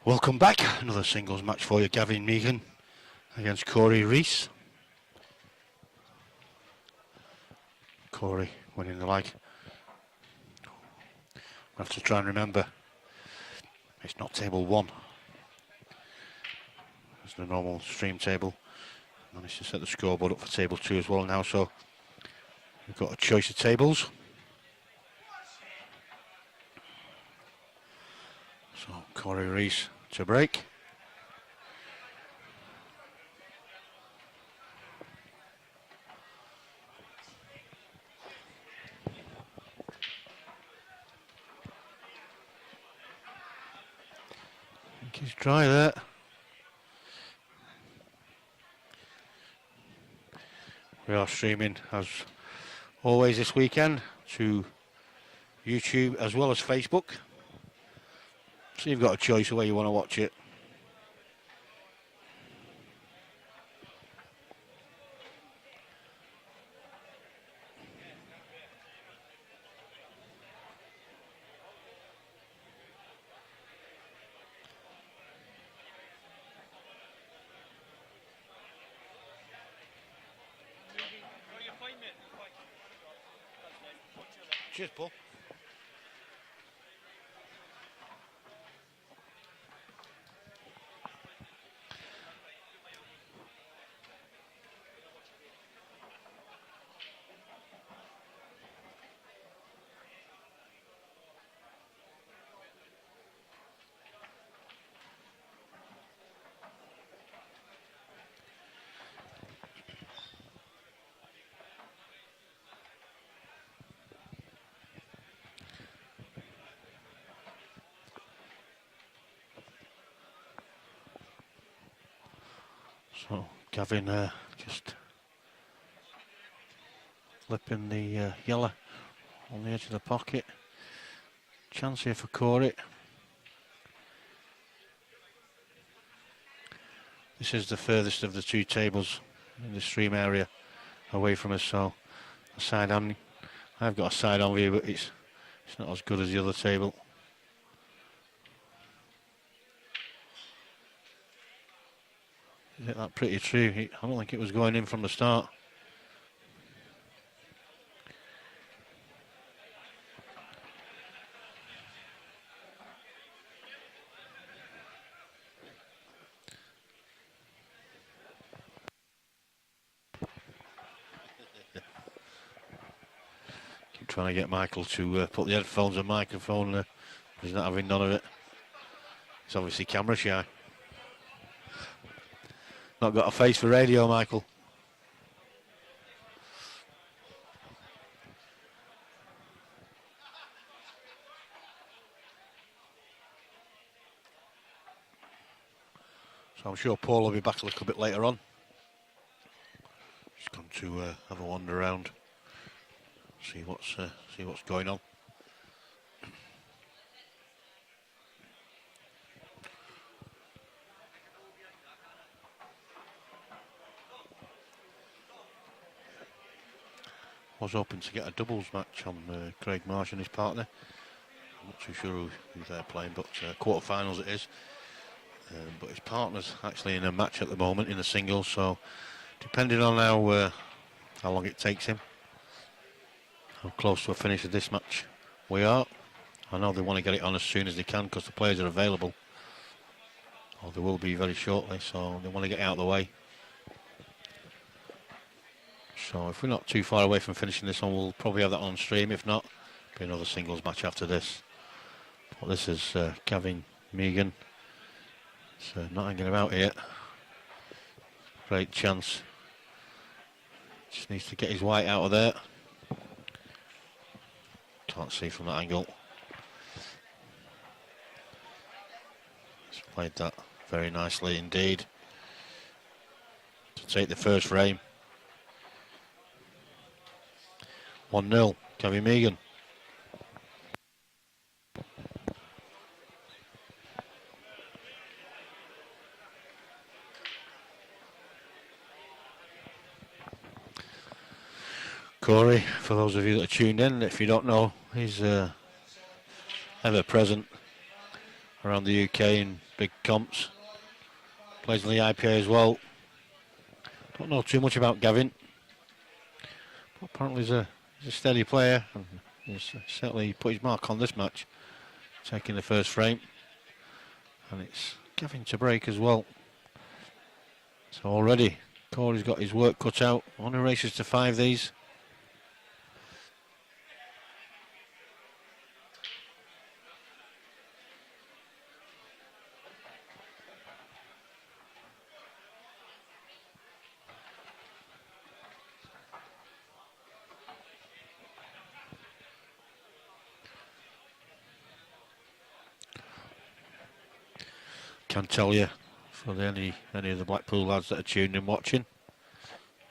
Welcome back. Another singles match for you. Gavin Megan against Corey Reese. Corey winning the leg. I have to try and remember. It's not table 1. It's the normal stream table. Managed to set the scoreboard up for table 2 as well now, so we've got a choice of tables. So Corey Reese to break. I think he's dry there. We are streaming as always this weekend to YouTube as well as Facebook. So you've got a choice of where you want to watch it. Cheers, Paul. So Gavin just flipping the yellow on the edge of the pocket. Chance here for Corey. This is the furthest of the two tables in the stream area away from us, so a side on. I've got a side on view, but it's not as good as the other table. Is it that pretty true? I don't think it was going in from the start. Keep trying to get Michael to put the headphones and microphone. He's not having none of it. He's obviously camera shy. Not got a face for radio, Michael. So I'm sure Paul will be back a little bit later on. Just gone to have a wander around, see what's going on. Was hoping to get a doubles match on Craig Marsh and his partner. I'm not too sure who they're playing, but quarterfinals it is. But his partner's actually in a match at the moment in the singles, so depending on how long it takes him, how close to a finish of this match we are. I know they want to get it on as soon as they can because the players are available. Or they will be very shortly, so they want to get out of the way. So if we're not too far away from finishing this one, we'll probably have that on stream. If not, be another singles match after this. But this is Gavin Megan. So not hanging about here. Great chance. Just needs to get his white out of there. Can't see from that angle. He's played that very nicely indeed. To take the first frame. 1-0, Gavin Megan. Corey, for those of you that are tuned in, if you don't know, he's ever present around the UK in big comps. Plays in the IPA as well. Don't know too much about Gavin. But apparently he's a steady player. And he's certainly put his mark on this match. Taking the first frame. And it's Gavin to break as well. So already Corey's got his work cut out. Only races to 5 these. Can tell you, for any of the Blackpool lads that are tuned in watching,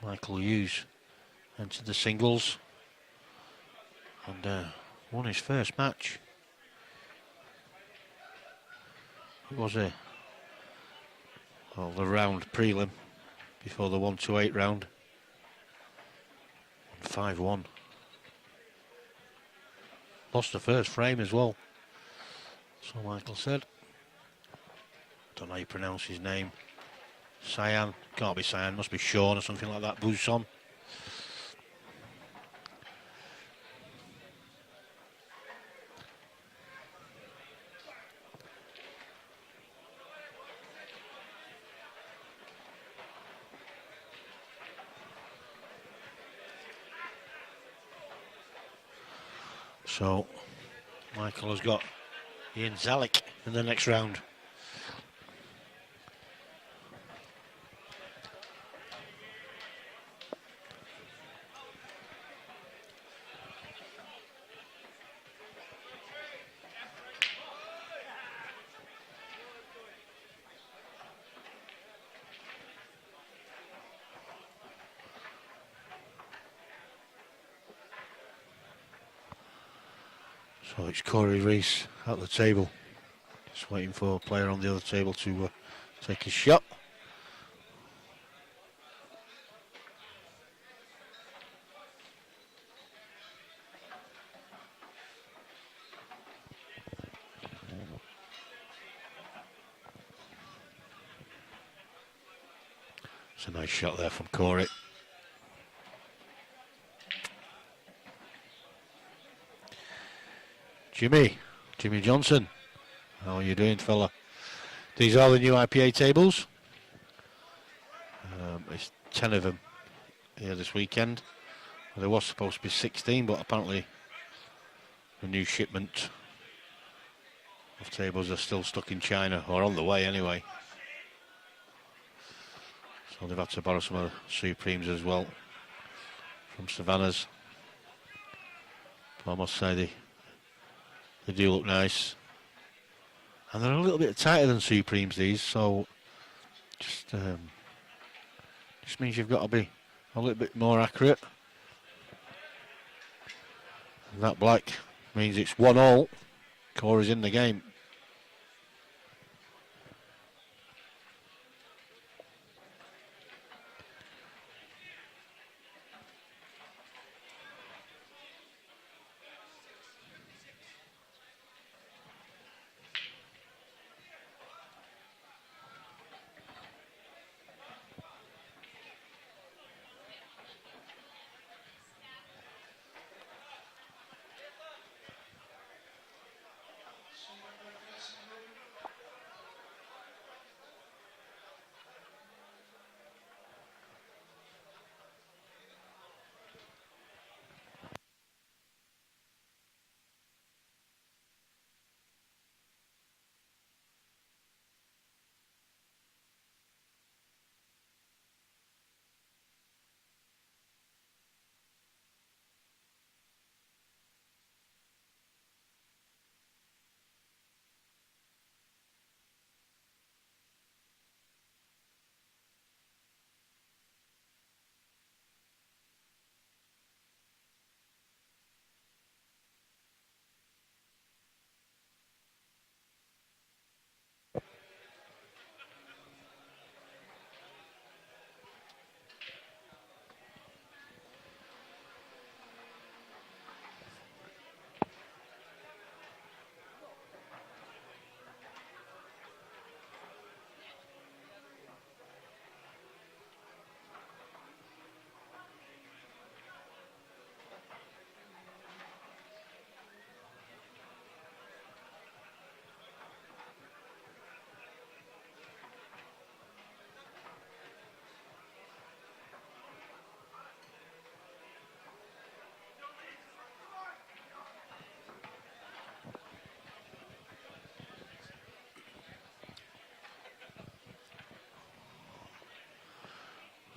Michael Hughes entered the singles and won his first match. It was the round prelim before the 1-8 round. 5-1. Lost the first frame as well. So Michael said. Don't know how you pronounce his name. Cyan. Can't be Cyan, must be Sean or something like that. Buson. So Michael has got Ian Zalik in the next round. So it's Corey Reese at the table. Just waiting for a player on the other table to take his shot. It's a nice shot there from Corey. Jimmy Johnson, how are you doing, fella? These are the new IPA tables. It's 10 of them here this weekend. Well, there was supposed to be 16, but apparently the new shipment of tables are still stuck in China, or on the way anyway. So they've had to borrow some of the Supremes as well from Savannah's. But I must say they do look nice. And they're a little bit tighter than Supremes, these, so just means you've got to be a little bit more accurate. And that black means it's 1-1. Corey's in the game.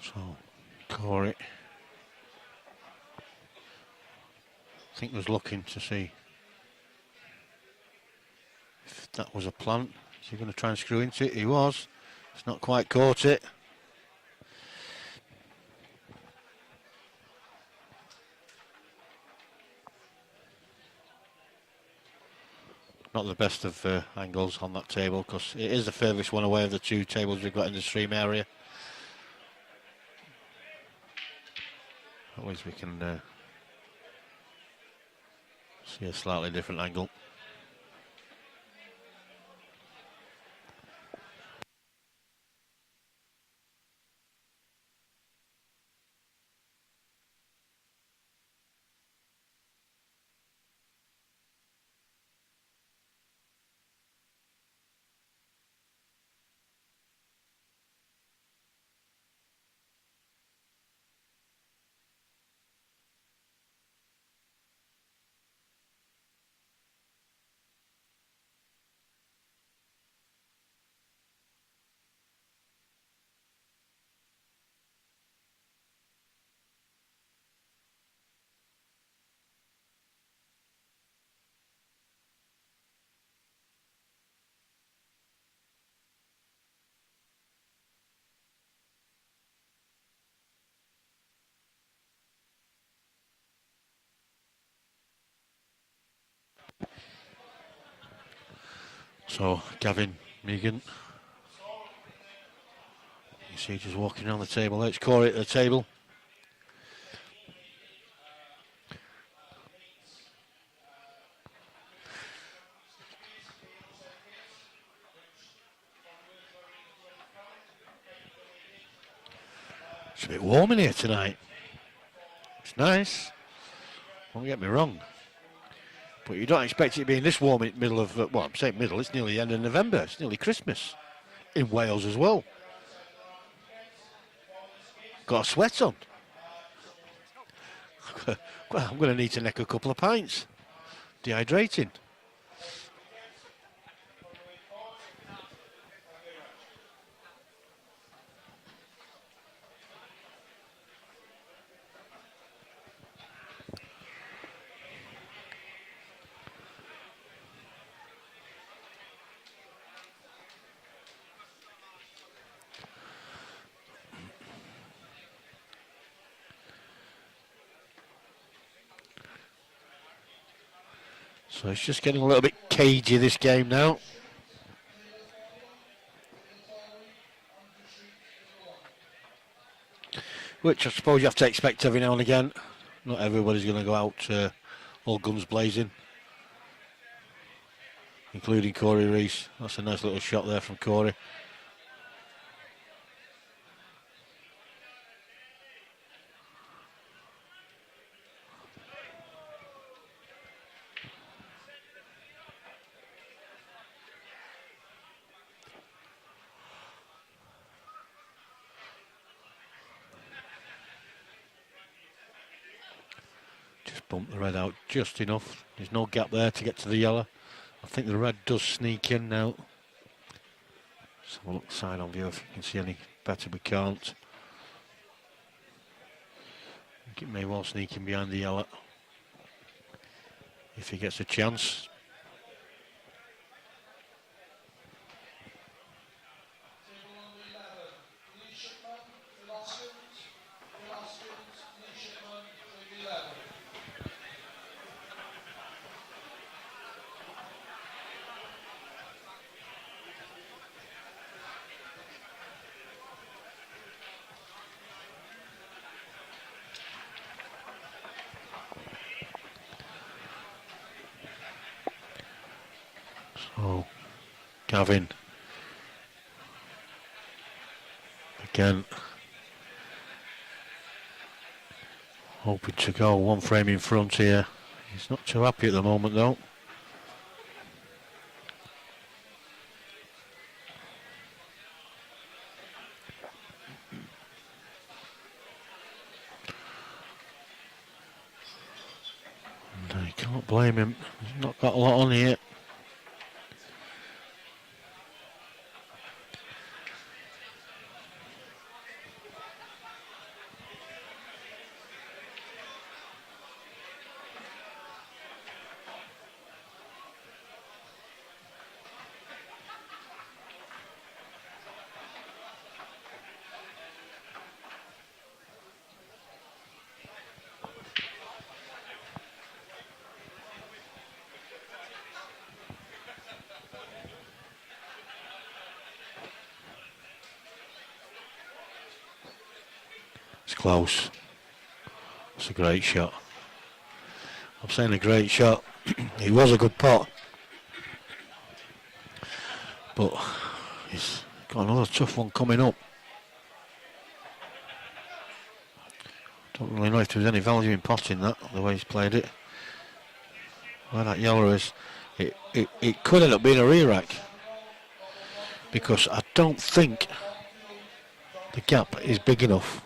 So, Corey, I think was looking to see if that was a plant. Is he going to try and screw into it? He was. It's not quite caught it. Not the best of angles on that table, because it is the furthest one away of the two tables we've got in the stream area. At least we can see a slightly different angle. So, Gavin Megan, you see just walking around the table. There's Corey at the table. It's a bit warm in here tonight. It's nice. Don't get me wrong. But you don't expect it to be in this warm in the middle of, well, I'm saying middle, it's nearly the end of November. It's nearly Christmas. In Wales as well. Got a sweat on. Well, I'm going to need to neck a couple of pints. Dehydrating. So it's just getting a little bit cagey, this game now. Which I suppose you have to expect every now and again. Not everybody's going to go out all guns blazing. Including Corey Reese. That's a nice little shot there from Corey. Bump the red out just enough. There's no gap there to get to the yellow. I think the red does sneak in now. Let's have a look side on view if you can see any better. We can't. I think it may well sneak in behind the yellow if he gets a chance. So, Gavin, again, hoping to go one frame in front here. He's not too happy at the moment though. And I can't blame him. He's not got a lot on here. close. It's a great shot. I'm saying a great shot. It was a good pot. But he's got another tough one coming up. Don't really know if there was any value in potting that, the way he's played it. Where that yellow is, it could end up being a re-rack. Because I don't think the gap is big enough.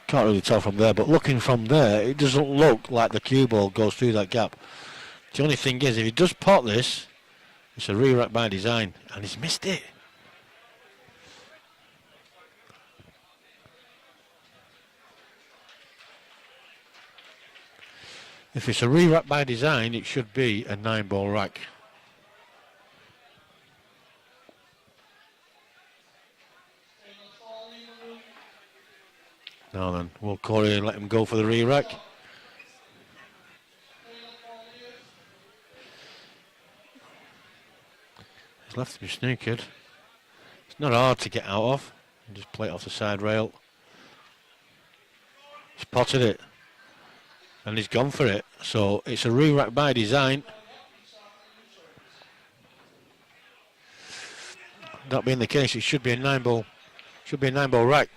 Can't really tell from there, but looking from there, it doesn't look like the cue ball goes through that gap. The only thing is, if he does pot this, it's a re-rack by design, and he's missed it. If it's a re-rack by design, it should be a 9-ball rack. Now then, will Corey let him go for the re-rack? He's left to be snookered. It's not hard to get out of. You just play it off the side rail. He's potted it. And he's gone for it. So it's a re-rack by design. That being the case, it should be a 9-ball. Should be a 9-ball rack.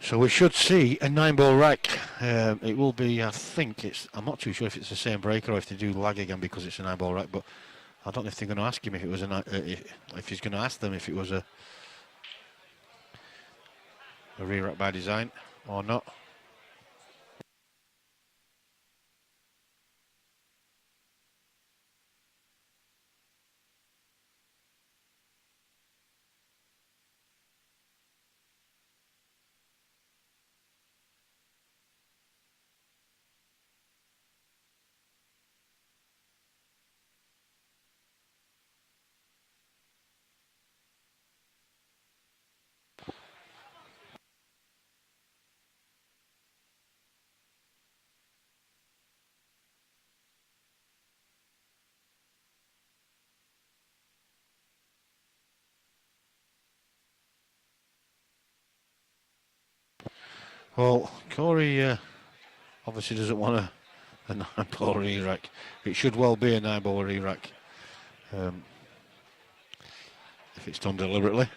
So we should see a 9-ball rack. It will be, I think I'm not too sure if it's the same breaker or if they do lag again because it's a 9-ball rack, but I don't know if they're going to ask him if it was if he's going to ask them if it was a re-rack by design or not. Well, Corey obviously doesn't want a 9-ball re-rack. It should well be a 9-ball re-rack if it's done deliberately.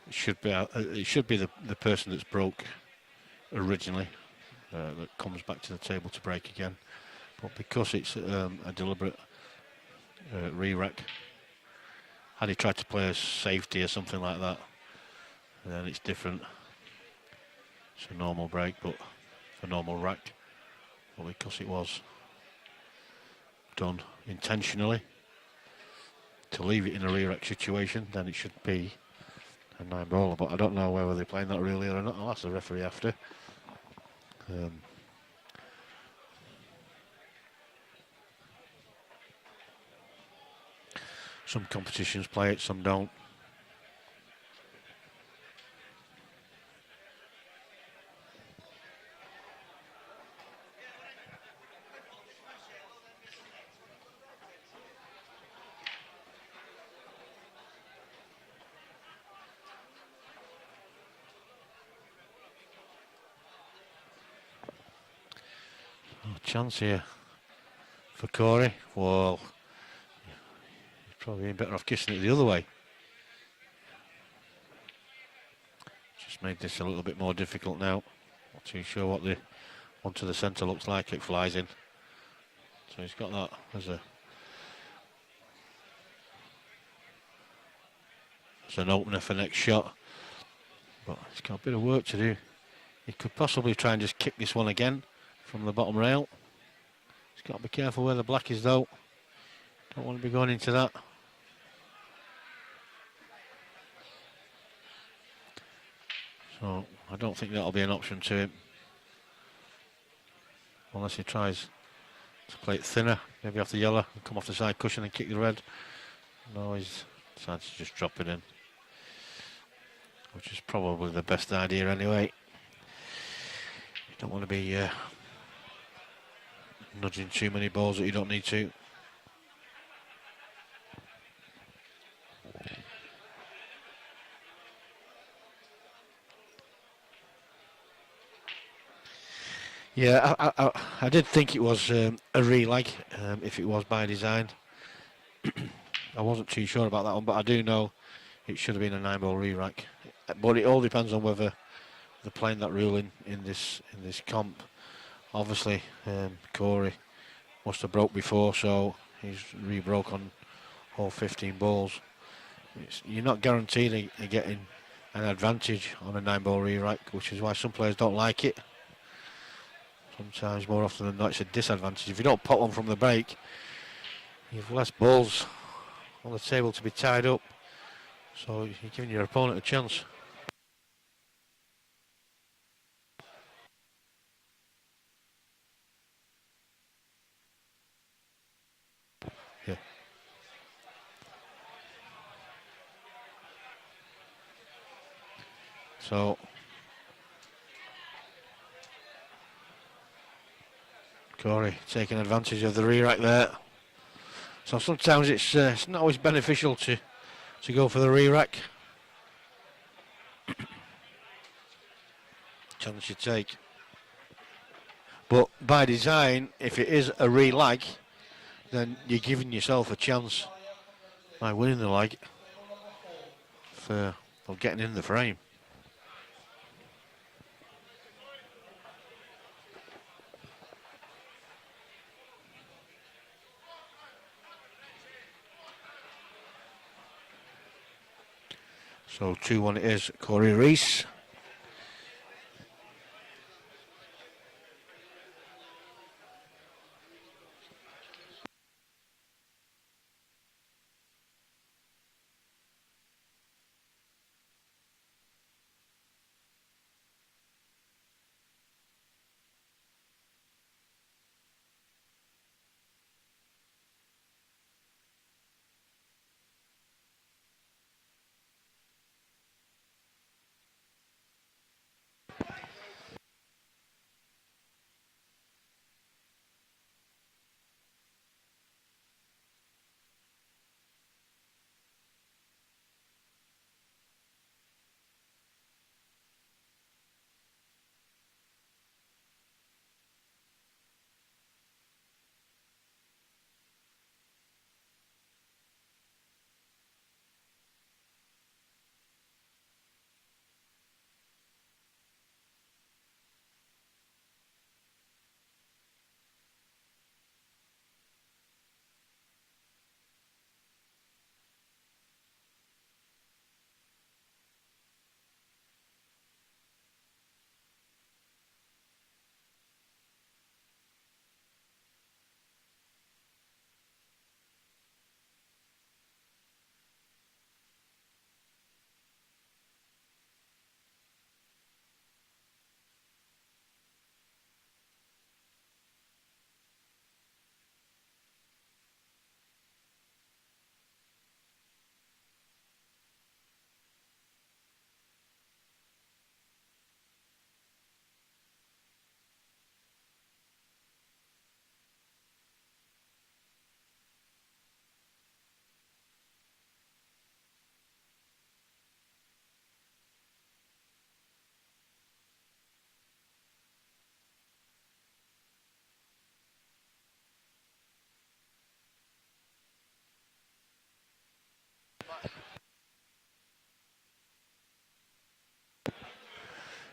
It should be the person that's broke originally that comes back to the table to break again. But because it's a deliberate re-rack, had he tried to play a safety or something like that, then it's different. It's a normal break, but a normal rack. But because it was done intentionally to leave it in a re-rack situation, then it should be a 9-baller. But I don't know whether they're playing that really or not. I'll ask the referee after. Some competitions play it, some don't. Chance here for Corey. Well, he's probably better off kissing it the other way. Just made this a little bit more difficult now. Not too sure what the one to the centre looks like. It flies in. So he's got that as an opener for next shot. But he's got a bit of work to do. He could possibly try and just kick this one again from the bottom rail. He's got to be careful where the black is though. Don't want to be going into that. So I don't think that'll be an option to him. Unless he tries to play it thinner, maybe off the yellow, and come off the side cushion and kick the red. No, he's decided to just drop it in, which is probably the best idea anyway. You don't want to be nudging too many balls that you don't need to. Yeah, I did think it was a relag, if it was by design. I wasn't too sure about that one, but I do know it should have been a 9-ball re-rack. But it all depends on whether they're playing that rule in this comp. Obviously, Corey must have broke before, so he's re-broke on all 15 balls. You're not guaranteed of getting an advantage on a 9-ball re-rack, which is why some players don't like it. Sometimes, more often than not, it's a disadvantage. If you don't pop one from the break, you've less balls on the table to be tied up, so you're giving your opponent a chance. Yeah. So Corey taking advantage of the re-rack there. So sometimes it's not always beneficial to go for the re-rack. Chance you take. But by design, if it is a re-lag, then you're giving yourself a chance by winning the lag for getting in the frame. So 2-1 it is, Corey Rees.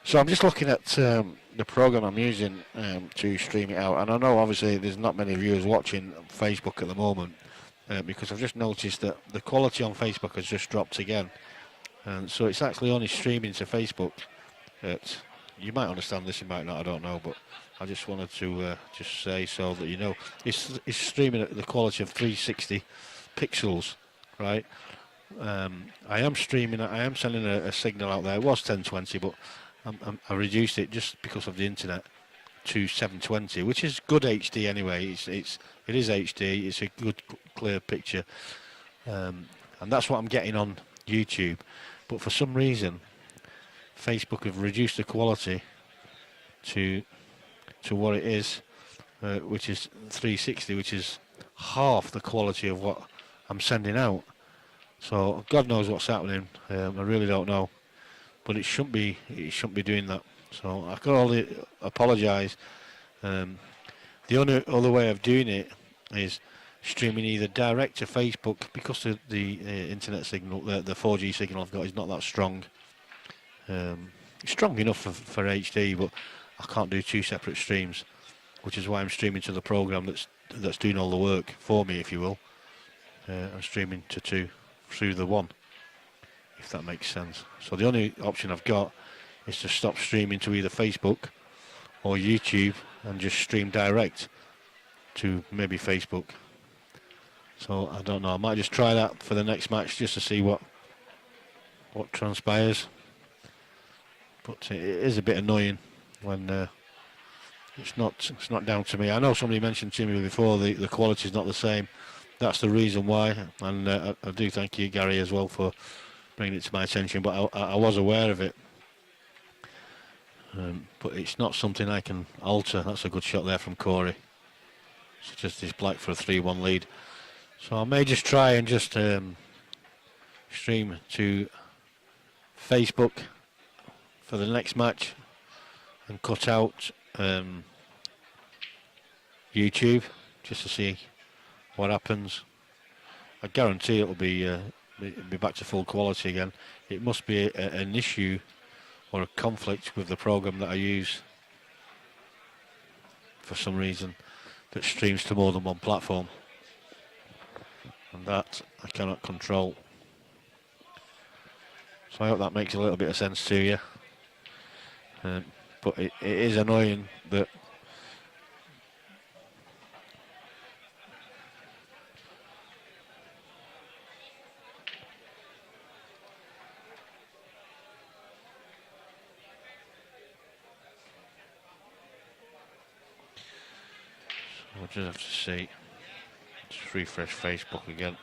So I'm just looking at the program I'm using to stream it out, and I know obviously there's not many viewers watching Facebook at the moment because I've just noticed that the quality on Facebook has just dropped again, and so it's actually only streaming to Facebook. You might understand this, you might not, I don't know, but I just wanted to just say so that you know it's streaming at the quality of 360 pixels, right? I am streaming. I am sending a signal out there. It was 1020, but I reduced it just because of the internet to 720, which is good HD anyway. It is HD. It's a good clear picture, and that's what I'm getting on YouTube. But for some reason, Facebook have reduced the quality to what it is, which is 360, which is half the quality of what I'm sending out. So God knows what's happening. I really don't know, but it shouldn't be doing that. So I can only apologise. The only other way of doing it is streaming either direct to Facebook, because the internet signal, the 4G signal I've got is not that strong. It's strong enough for HD, but I can't do two separate streams, which is why I'm streaming to the program that's doing all the work for me, if you will. I'm streaming to two through the one, if that makes sense. So the only option I've got is to stop streaming to either Facebook or YouTube and just stream direct to maybe Facebook. So I don't know, I might just try that for the next match just to see what transpires. But it is a bit annoying when it's not down to me. I know somebody mentioned to me before the quality is not the same. That's the reason why, and I do thank you, Gary, as well, for bringing it to my attention. But I was aware of it, but it's not something I can alter. That's a good shot there from Corey. It's just this black for a 3-1 lead. So I may just try and just stream to Facebook for the next match and cut out YouTube just to see what happens. I guarantee it'll be back to full quality again. It must be an issue or a conflict with the program that I use for some reason that streams to more than one platform, and that I cannot control. So I hope that makes a little bit of sense to you. But it is annoying that we'll just have to see. Just refresh Facebook again.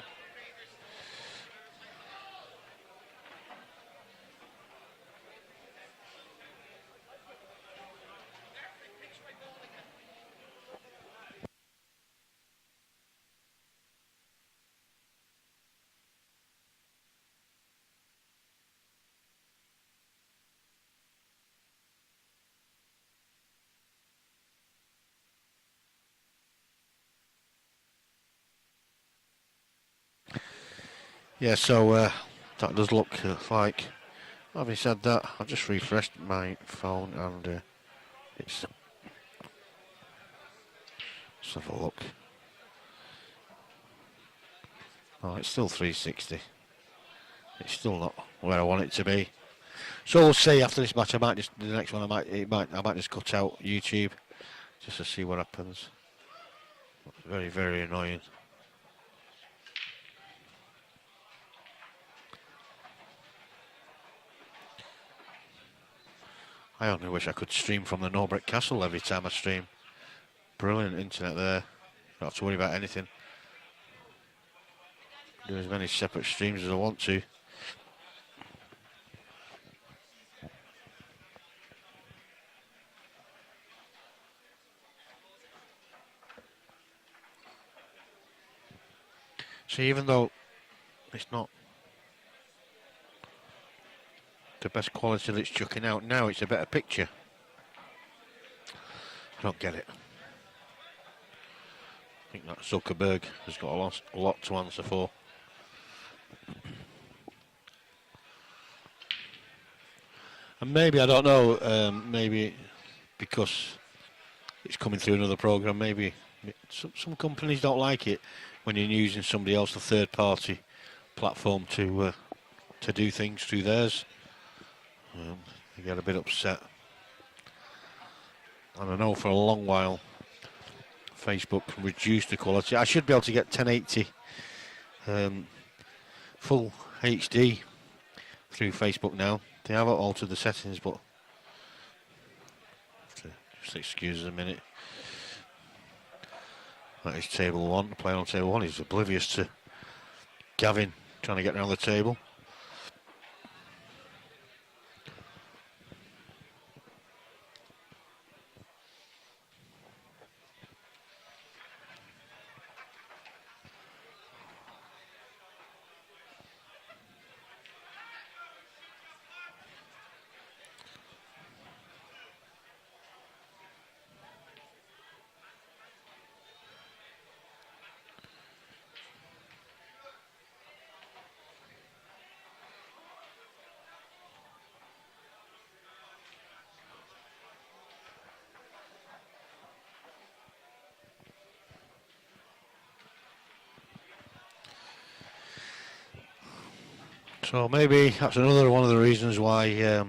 Yeah, so that does look like. Having said that, I've just refreshed my phone and it's. Let's have a look. Oh, it's still 360. It's still not where I want it to be. So we'll see after this match. The next one I might just cut out YouTube just to see what happens. Very, very annoying. I only wish I could stream from the Norbreck Castle every time I stream. Brilliant internet there. Don't have to worry about anything. Do as many separate streams as I want to. See, even though it's not the best quality that's chucking out now, it's a better picture. I don't get it. I think that Zuckerberg has got a lot to answer for. And maybe, I don't know, maybe because it's coming through another program, maybe some companies don't like it when you're using somebody else, a third party platform to do things through theirs. They get a bit upset. And I know for a long while Facebook reduced the quality. I should be able to get 1080 full HD through Facebook now. They have altered the settings, but just excuse us a minute. That is table 1. Playing on table 1. He's oblivious to Gavin trying to get around the table. So maybe that's another one of the reasons why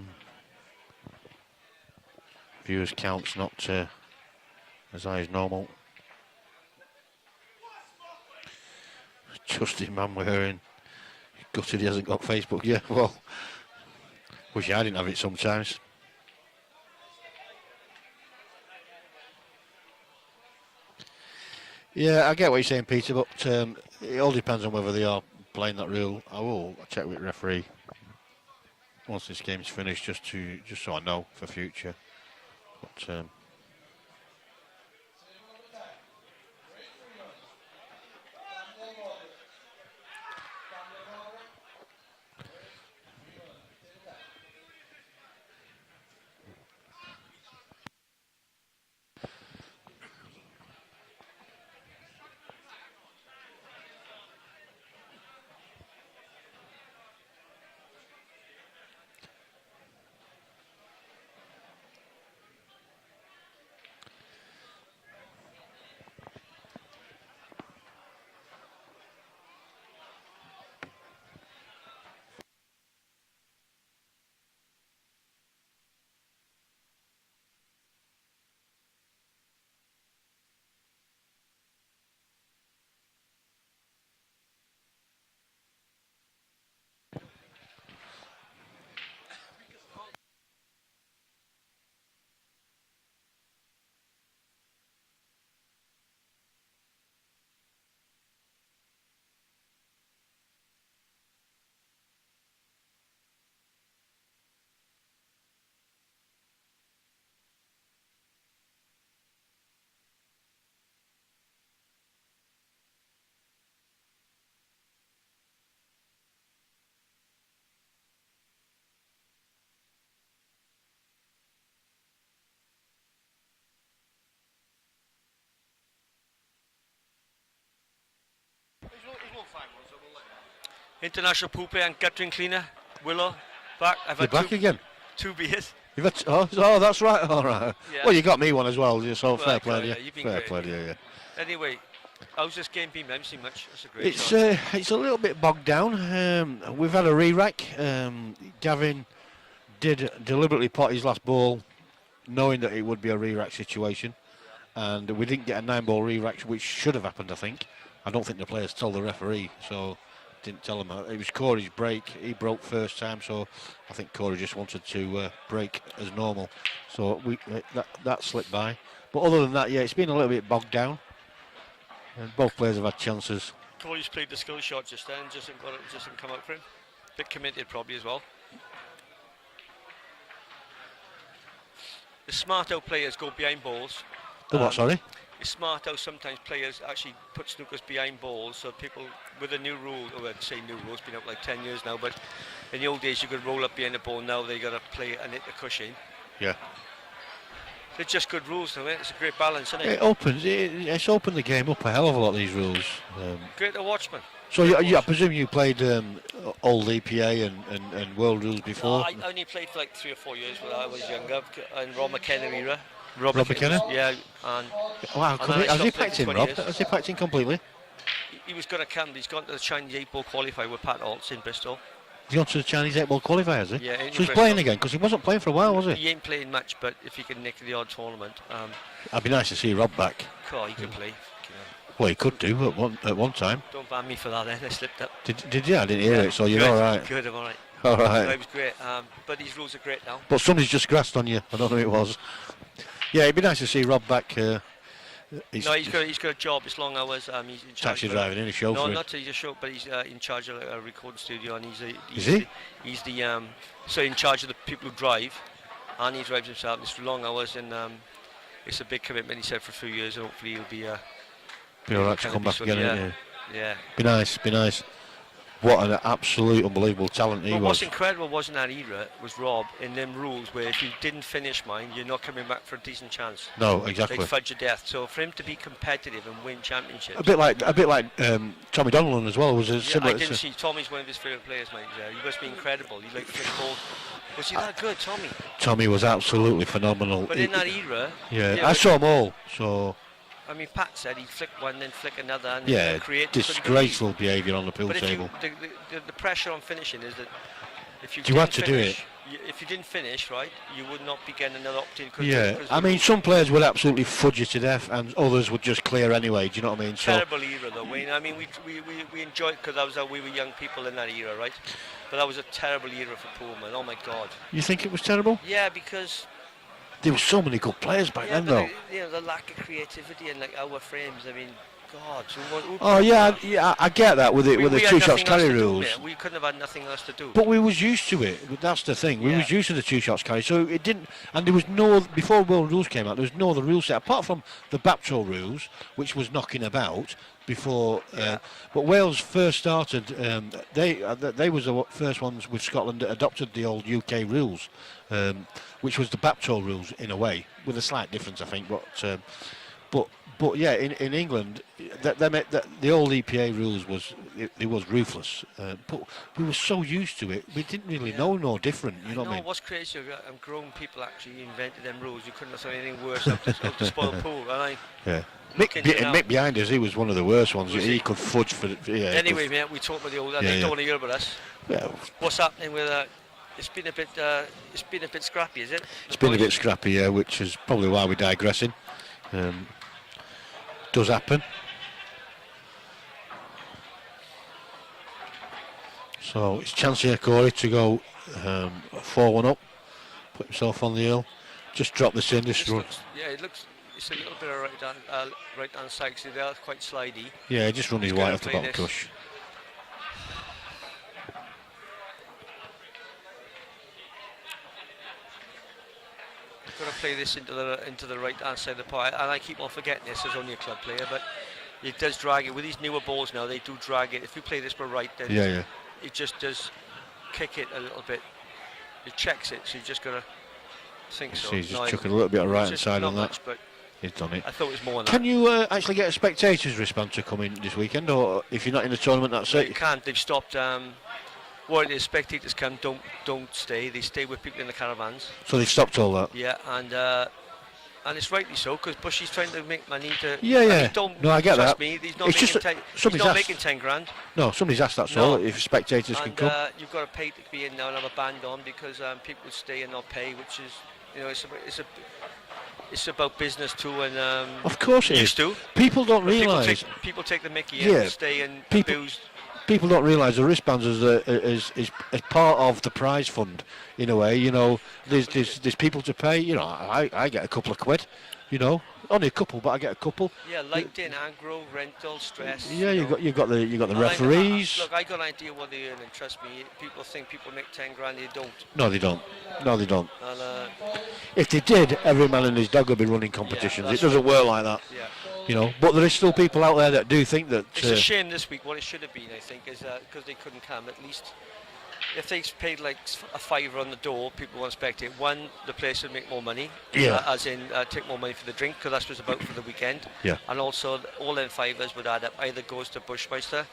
viewers count's not as high as normal. Justin Manwaring, gutted he hasn't got Facebook. Yeah, well, wish I didn't have it sometimes. Yeah, I get what you're saying, Peter, but it all depends on whether they are playing that rule. I will check with the referee once this game's finished, just so I know for future. But International Poupe and guttering cleaner, Willow, back. I've you're had back again. 2 beers. You've had oh, that's right. All right. Yeah. Well, you got me one as well. So fair play, yeah, you've been fair great. play, yeah. Anyway, how's this game been? I haven't seen much. That's a great shot. It's a little bit bogged down. We've had a re-rack. Gavin did deliberately pot his last ball, knowing that it would be a re-rack situation, and we didn't get a 9-ball re-rack, which should have happened. I think. I don't think the players told the referee, so didn't tell him. It was Corey's break. He broke first time, so I think Corey just wanted to break as normal. So that slipped by. But other than that, yeah, it's been a little bit bogged down. And both players have had chances. Corey's played the skill shot just then, just didn't come out for him. Bit committed probably as well. The smart how players go behind balls. The what, sorry? It's smart how sometimes players actually put snookers behind balls, so people with a new rule, or I'd say new rules, been out like 10 years now, but in the old days you could roll up behind the ball, now they got to play and hit the cushion. Yeah. They're just good rules, though, it's a great balance, isn't it? It's opened the game up a hell of a lot, these rules. Great to watch, man. So I presume you played old EPA and world rules before? No, I only played for like 3 or 4 years when I was younger, in Rob McKenna era. Rob McKenna? Yeah, and wow, has he packed in, Rob? Has he packed in completely? He was going to come. He's gone to the Chinese 8-ball qualifier with Pat Altz in Bristol. He's gone to the Chinese 8-ball qualifier, has he? Yeah. So he's playing again, because he wasn't playing for a while, was he? He ain't playing much, but if he can nick the odd tournament. It'd be nice to see Rob back. Cool, he can play. Well, he could do at one time. Don't ban me for that then, I slipped up. Did you? I didn't hear it, so you're good, all right. Good, I'm all right. All No, right. it was great, but these rules are great now. But somebody's just grassed on you. I don't know who it was. Yeah, it'd be nice to see Rob back. He's got a job. It's long hours. He's in charge. Taxi driving in a show. No, for not he's a show, but he's in charge of a recording studio, and Is he? He's the so in charge of the people who drive, and he drives himself. It's long hours, and it's a big commitment. He said for a few years, and hopefully he'll be. Be all right to come back again. Yeah. Be nice. What an absolute unbelievable talent he was. What's incredible was in that era was Rob in them rules where if you didn't finish mine, you're not coming back for a decent chance. No, exactly. They'd fudge your death. So for him to be competitive and win championships. A bit like Tommy Donlan as well was a similar. I didn't see. Tommy's one of his favourite players, mate. He must be incredible. He liked football. Was he that good, Tommy? Tommy was absolutely phenomenal. But in that era, I saw them all. So. I mean, Pat said he'd flick one, then flick another, and create disgraceful behaviour on the pool table. The pressure on finishing is that if you had to do it. If you didn't finish right, you would not be getting another opportunity. Yeah, I mean, some players would absolutely fudge you to death, and others would just clear anyway. Do you know what I mean? Terrible era, though, Wayne. I mean, we enjoyed it because we were young people in that era, right? But that was a terrible era for Pullman. Oh my God. You think it was terrible? Yeah, because. There were so many good players back then, though. The lack of creativity and like our frames. I mean, God. I get that with the two shots carry rules. We couldn't have had nothing else to do. But we was used to it. That's the thing. We was used to the two shots carry, so it didn't. And there was no before world rules came out. There was no other rule set apart from the Bapto rules, which was knocking about before. But Wales first started. They was the first ones with Scotland that adopted the old UK rules. Which was the Bapto rules in a way, with a slight difference, I think. But yeah, in England, the old EPA rules was ruthless. But we were so used to it, we didn't really know no different. You know what I mean? What's crazy? Grown people actually invented them rules. You couldn't have said anything worse out to spoil the pool. Mick behind us, he was one of the worst ones. He could fudge for. Anyway, mate, we talk about the old. They don't want to hear about us. Yeah. What's happening with? It's been a bit scrappy, is it? It's been a bit scrappy, yeah, which is probably why we're digressing. Does happen. So it's chance here, Corey, to go 4-1 up, put himself on the hill, just drop this in. This run. It's a little bit of right hand side, so they are quite slidey. Yeah, just run his white off the bottom tush. Got to play this into the right hand side of the park, and I keep on forgetting this as only a club player, but it does drag it with these newer balls now. They do drag it. If you play this for right, then it just does kick it a little bit. It checks it, so you just got to think so. He's just chucking a little bit of right hand side on that. But he's done it. I thought it was more than Can you actually get a spectator's wristband to come in this weekend, or if you're not in the tournament, that's it? You can't. They've stopped. What the spectators come, don't stay. They stay with people in the caravans. So they've stopped all that. Yeah, and it's rightly so because Bushy's trying to make money to. Yeah. Don't no, I get trust that. Me. He's not making 10 grand. No, somebody's asked that. So if spectators can come, you've got to pay to be in now and have a band on because people stay and not pay, which is it's about business too, and of course it is. People don't realise. People take the mickey and stay and abuse. People don't realise the wristbands is part of the prize fund in a way. You know, there's people to pay. You know, I get a couple of quid. You know, only a couple, but I get a couple. Yeah, lighting, aggro, rental, stress. Yeah, you got the referees. Look, I got an idea what they earn, and trust me, people think people make 10 grand. They don't. No, they don't. And, if they did, every man and his dog would be running competitions. It doesn't work like that. Yeah. You know, but there is still people out there that do think that. It's a shame this week. What it should have been, I think, is because they couldn't come. At least, if they paid like a £5 on the door, people want to spectate. One, the place would make more money. As in, take more money for the drink, because that's what it's about for the weekend. Yeah. And also, all them fivers would add up. Either goes to Bushmeister,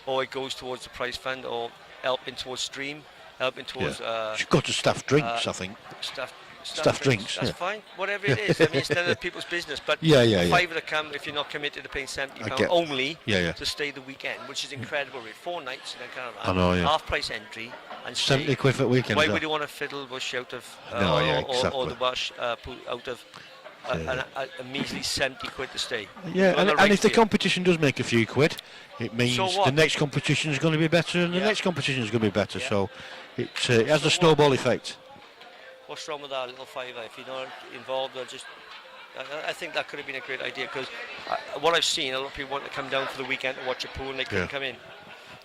or it goes towards the prize fund, or helping towards Stream, helping towards. Should go to staff drinks, I think. Staff drinks. That's fine. Whatever it is. I mean, it's none of people's business. But £5 to come if you're not committed to paying £70 only to stay the weekend, which is incredible. 4 nights in a caravan. I know, half price entry and £70 for the weekend. Why would you want to fiddle Bush out of exactly. or the Welsh out of a measly 70 quid to stay. Yeah, and if the competition does make a few quid, it means the next competition is going to be better, and the next competition is going to be better. So it has a snowball effect. What's wrong with that little fiver? If you're not involved, I think that could have been a great idea, because what I've seen, a lot of people want to come down for the weekend to watch a pool and they couldn't come in.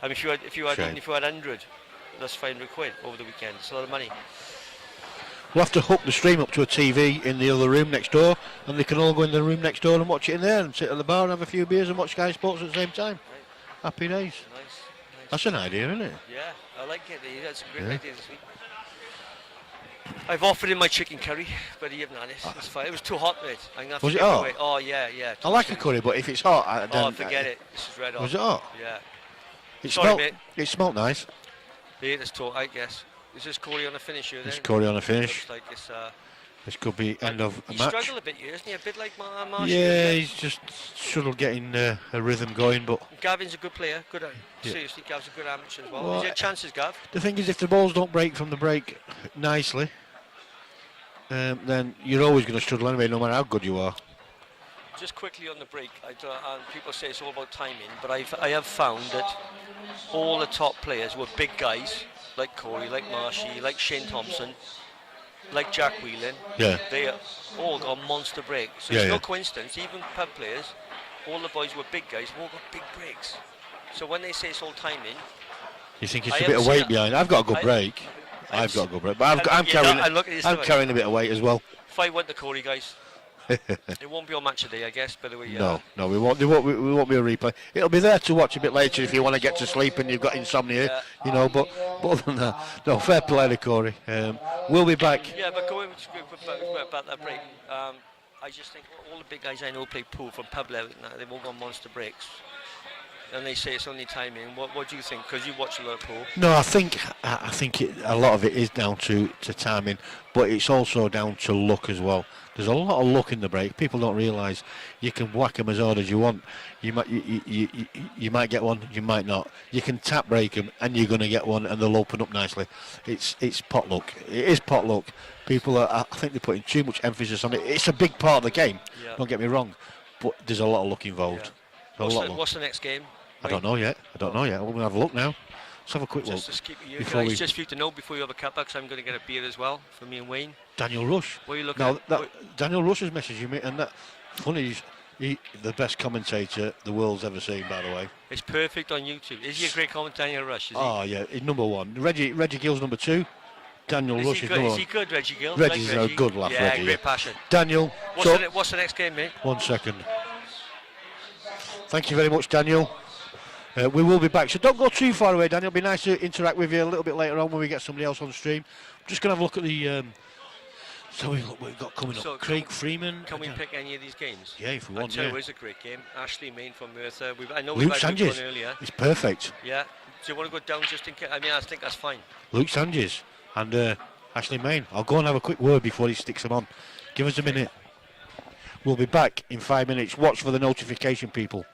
I mean, if you had 100, that's 500 quid over the weekend. It's a lot of money. We'll have to hook the stream up to a TV in the other room next door, and they can all go in the room next door and watch it in there, and sit at the bar and have a few beers and watch Sky Sports at the same time. Right. Happy days. Nice. That's an idea, isn't it? Yeah, I like it. That's a great idea this week. I've offered him my chicken curry, but he hasn't had it. It's fine. It was too hot, mate. Was it hot? Oh, yeah. I like a curry, but if it's hot, forget it. This is red hot. Was it hot? Yeah. It smelled nice. Yeah, it's taught, I guess. Is this Corey on a finish here then? It's Corey on a finish. Looks like it's, this could be end of a match. He struggled a bit here, isn't he? A bit like Marshall. Yeah, he's just struggled getting a rhythm going. But Gavin's a good player. Seriously, Gav's a good amateur as well. He's had chances, Gav. The thing is, if the balls don't break from the break nicely, then you're always going to struggle anyway, no matter how good you are. Just quickly on the break, and people say it's all about timing, but I have found that all the top players were big guys, like Corey, like Marshy, like Shane Thompson, like Jack Whelan. Yeah. They all got monster breaks. So it's no coincidence, even pub players, all the boys were big guys, have all got big breaks. So when they say it's all timing, you think it's a bit of weight behind. I've got a good break. I've got a good break, but I'm carrying a bit of weight as well. If I went to Corey, guys, it won't be on match of the day, I guess. By the way, no, we won't. We won't be a replay. It'll be there to watch a bit later if you want to get to sleep and you've got insomnia, you know. But other than that, no, fair play to Corey. We'll be back. Yeah, but going about that break, I just think all the big guys I know play pool from pub level. They've all got monster breaks. And they say it's only timing. What do you think? Because you watch a lot of pool. No, I think a lot of it is down to timing, but it's also down to luck as well. There's a lot of luck in the break. People don't realise you can whack them as hard as you want. You might get one, you might not. You can tap break them, and you're going to get one, and they'll open up nicely. It's pot luck. It is pot luck. People I think they're putting too much emphasis on it. It's a big part of the game. Yeah. Don't get me wrong, but there's a lot of luck involved. Yeah. What's the next game? I don't know yet. We're going to have a look now. Let's have a quick look. Just for you to know before you have a cutback, so I'm going to get a beer as well for me and Wayne. Daniel Rush. What are you looking at? Daniel Rush has messaged you, mate, and that funny. He's the best commentator the world's ever seen, by the way. It's perfect on YouTube. Is he a great commentator, Daniel Rush? Oh yeah, he's number one. Reggie Gill's number two. Daniel Rush is number one. Is he good, Reggie Gill? Reggie's a good laugh, yeah, Reggie. Great passion. Daniel. What's the next game, mate? 1 second. Thank you very much, Daniel. We will be back, so don't go too far away, Daniel. It'll be nice to interact with you a little bit later on when we get somebody else on the stream. I'm just going to have a look at the. So we've got coming up. Craig Freeman. Can we pick any of these games? Yeah, if we want. It is a great game. Ashley Main from Merthyr. I know Luke we've had Sanchez one earlier. It's perfect. Yeah. Do you want to go down just in case? I mean, I think that's fine. Luke Sanchez and Ashley Main. I'll go and have a quick word before he sticks them on. Give us a minute. We'll be back in 5 minutes. Watch for the notification, people.